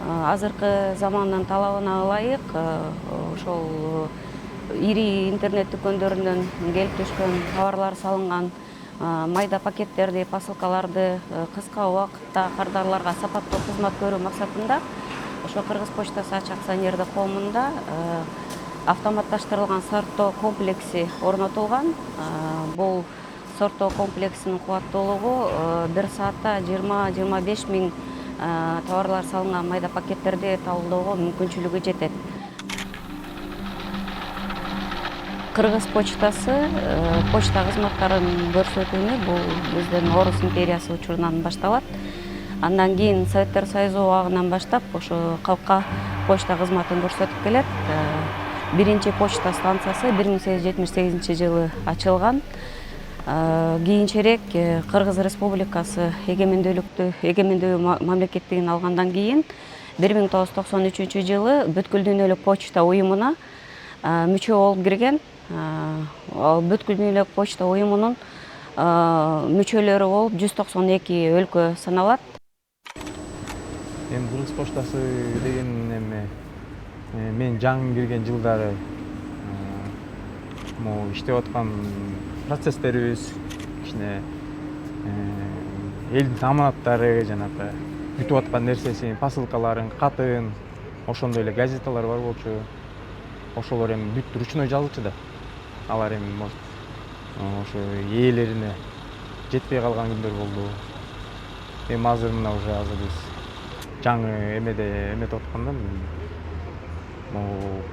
азыркы замандын талабына ылайык ошол ири интернет дүкөндөрүнөн келип түшкөн товарлар салынган майда пакеттерди, посылкаларды кыска убакытта кардарларга сапаттуу кызмат көрүү максатында ошо Кыргыз почтасы ачык акционердик коомунда автоматташтырылган сорттоо комплекси орнотулган. Бул сорттоо комплексинин кубаттуулугу 1 саатта 20-25 миң товарлар салынган майда пакеттерди табылдоого мүмкүнчүлүгү жетет. Кыргыз почтасы почта кызматтарын көрсөтүүнү бул биздин Орус империясы учурунан башталат. Андан кийин Советтер Союзу убагынан баштап ошо калкка почта кызматын көрсөтүп келет. Биринчи почта станциясы 1878-жылы ачылган. Кийинчерээк Кыргыз Республикасы эгемендүү мамлекеттигин алгандан кийин 1993-жылы бүткүл дүйнөлүк почта уюмуна мүчө болуп кирген. Бүткүл дүйнөлүк почта уюмунун мүчөлөрү болуп 192 өлкө саналат. Эми Кыргыз почтасы деген эме мен жаңы кирген жылдары иштеп аткан процесстерибиз кичине элдин аманаттары, жанагы күтүп аткан нерсесин, посылкаларын, катын, ошондой эле газеталар бар болчу. Ошолор эми бүт ручной жазылчу да. Алар эми может ошо ээлерине жетпей калган күндөр болду. Эми азыр мына уже биз жаңы эметип атканда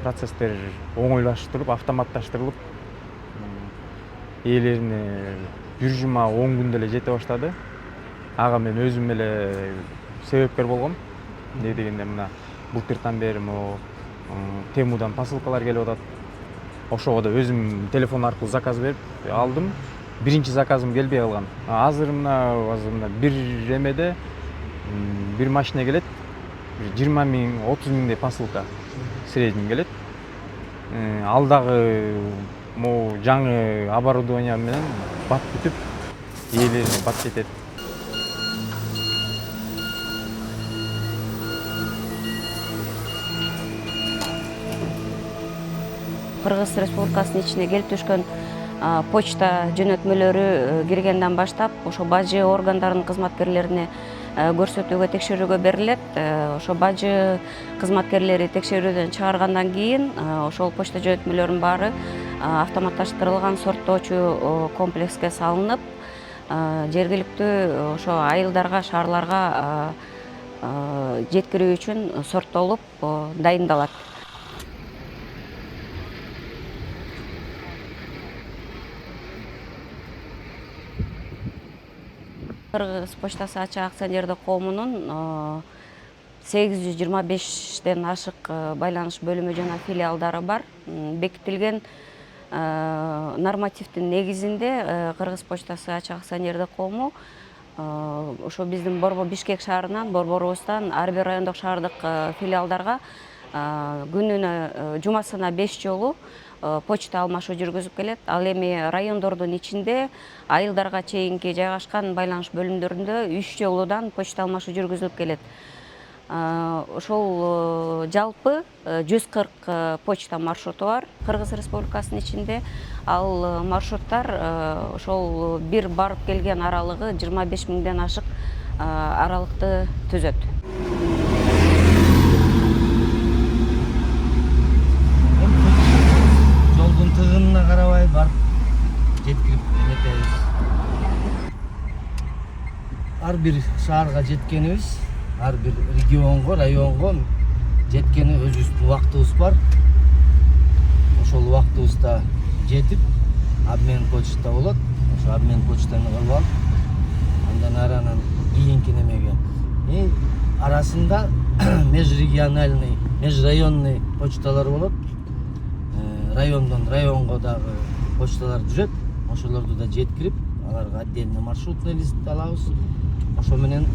процесстер оңойлаштырылып, автоматташтырылып, ээлерине 1 жума 10 күндө эле жете баштады. Ага мен өзүм эле себепкер болгом. Эмне дегенде мына былтыртан бери Темудан посылкалар келип атат. Ошого да өзүм телефон аркылуу заказ берип алдым. Биринчи заказым келбей калган. Азыр мына бир эмеде бир машина келет. 20 миң, 30 миңдей посылка средний келет. Ал дагы жаңы оборудование менен бат бүтүп, ээлерине бат жетет. Кыргыз Республикасынын ичине келип түшкөн почта жөнөтмөлөрү киргенден баштап ошо бажы органдарынын кызматкерлерине көрсөтүүгө, текшерүүгө берилет. Ошо бажы кызматкерлери текшерүүдөн чыгаргандан кийин ошол почта жөнөтмөлөрүнүн баары автоматташтырылган сорттоочу комплекске салынып, жергиликтүү ошо айылдарга, шаарларга жеткирүү үчүн сорттолуп дайындалат. Кыргыз почтасы ачык акционердик коомунун 825ден ашык байланыш бөлүмү жана филиалдары бар. Бекитилген нормативдин негизинде Кыргыз почтасы ачык акционердик коому ошо биздин Бишкек шаарынан, борборубуздан ар бир райондук шаардык филиалдарга күнүнө жумасына 5 жолу почта алмашуу жүргүзүп келет. Ал эми райондордун ичинде айылдарга чейинки жайгашкан байланыш бөлүмдөрүндө 3 жолудан почта алмашуу жүргүзүлүп келет. Ошол жалпы 140 почта маршруту бар Кыргыз Республикасынын ичинде. Ал маршруттар ошол бир барып келген аралыгы 25 миңден ашык аралыкты түзөт. Жолдун тыгынына карабай барып жеткирип эметебиз. Ар бир шаарга жеткенибиз, ар бир регионго, районго жеткени өзүбүздүн убактыбыз бар. Ошол убактыбызда жетип, обмен почта болот. Ошо обмен почтаны кылып алып, андан аранан кийинки немеге. Арасында межрегиональный, межрайонный почталар болот. Райондон районго дагы почталар жүрөт. Ошолорду да жеткирип, аларга отдельный маршрутный лист алабыз. Ошо менен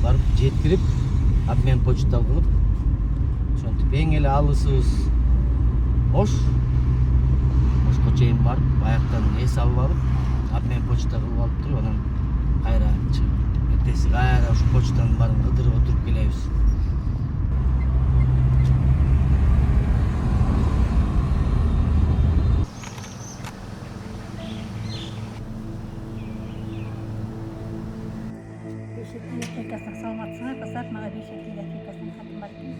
барып жеткирип, обмен почта кылып, ошентип эң эле алысыбыз Ошко чейин барып, аяктан эс алып алып, обмен почта кылып алып туруп, анан кайра чыгып, эртеси кайра ушу почтанын баарын кыдырып отуруп келебиз. телефикасына саламатсыңар кыздар, мага бейшек телефикасынан хатым бар экен.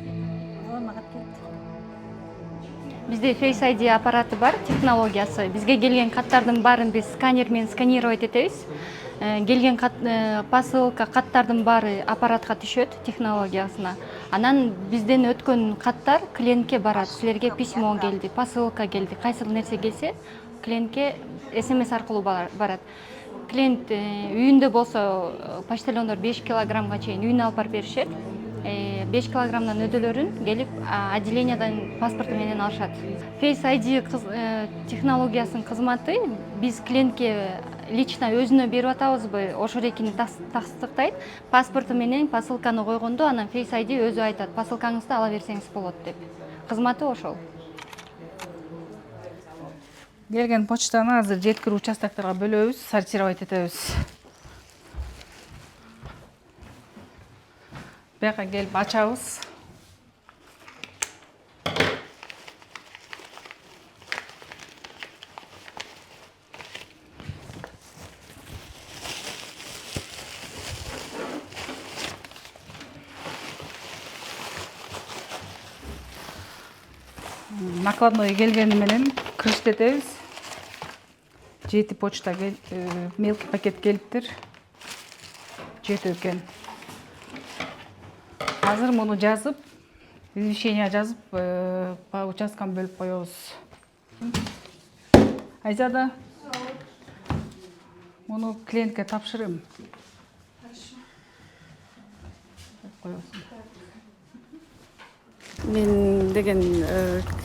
Ооба, мага келди. Бизде Face ID аппараты бар, технологиясы. Бизге келген каттардын баарын биз сканермен сканировать этебиз. Келген посылка каттардын баары аппаратка түшөт технологиясына. Анан бизден өткөн каттар клиентке барат. Силерге письмо келди, посылка келди, кайсыл нерсе келсе, клиентке SMS аркылуу барат. Клиент үйүндө болсо почтальондор 5 килограммга чейин үйүнө алып барып беришет. 5 килограммдан өдөлөрүн келип отделениядан паспорту менен алышат. Face ID технологиясынын кызматы биз клиентке лично өзүнө берип атабызбы, ошол экини тастыктайт. Паспорту менен посылканы койгондо анан Face ID өзү айтат, посылкаңызды ала берсеңиз болот деп. Кызматы ошол. Келген почтаны азыр жеткирүү участокторго бөлөбүз, сортировать этебиз. Бияка келип ачабыз. Накладной келгени менен кырыштетебиз. 7 почта мелкий пакет келиптир. 7 экен. Азыр муну жазып, извещение жазып, по участкам бөлүп коебуз. Айзада, муну клиентке тапшырым. Мен деген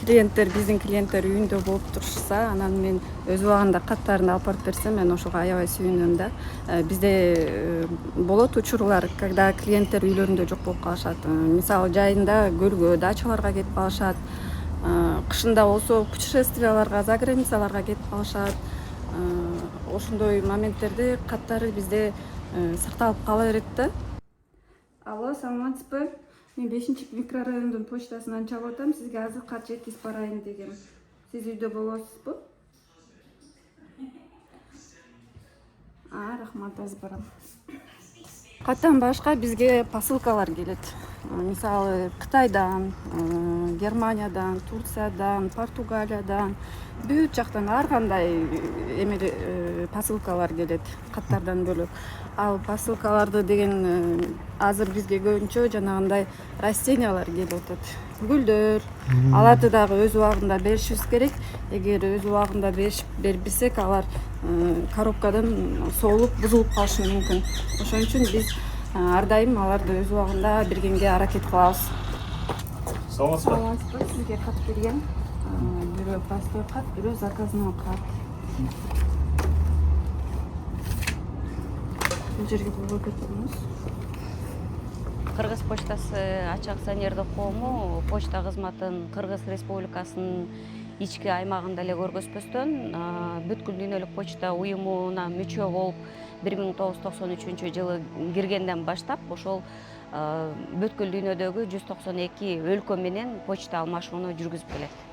клиенттер, биздин клиенттер үйүндө болуп турушса, анан мен өз убагында каттарын алып барып берсем, мен ошого аябай сүйүнөм да. Бизде болот учурлар, когда клиенттер үйлөрүндө жок болуп калышат. Мисалы, жайында көлгө, дачаларга кетип калышат. Кышында болсо путешествияларга, за границаларга кетип калышат. Ошондой моменттерде каттары бизде сакталып кала берет да. Алло, саламатсызбы? Мен 5-микрорайондун почтасынан чалып атам, сизге азыр кат жеткизип барайын дегем. Сиз үйдө болосузбу? Рахмат, азыр барам. Каттан башка бизге посылкалар келет. Мисалы, Кытайдан, Германиядан, Турциядан, Португалиядан, бүт жактан ар кандай посылкалар келет, каттардан бөлөк. Ал посылкаларды деген азыр бизге көбүнчө жанагындай растениялар келип атат. Гүлдөр. Аларды дагы өз убагында беришибиз керек. Эгер өз убагында бербесек, алар коробкадан соолуп, бузулуп калышы мүмкүн. Ошон үчүн биз ар дайым аларды өз убагында бергенге аракет кылабыз. Саламатсызбы? Сизге кат берген. Бирөө простой кат, бирөө заказной кат. Бул жерге болуп кетиңиз. Кыргыз почтасы ачык акционердик коому почта кызматын Кыргыз Республикасынын ички аймагында эле көргөзбөстөн бүткүл дүйнөлүк почта уюмуна мүчө болуп 1993 жылы киргенден баштап ошол бүткүл дүйнөдөгү 192 өлкө менен почта алмашууну жүргүзүп келет.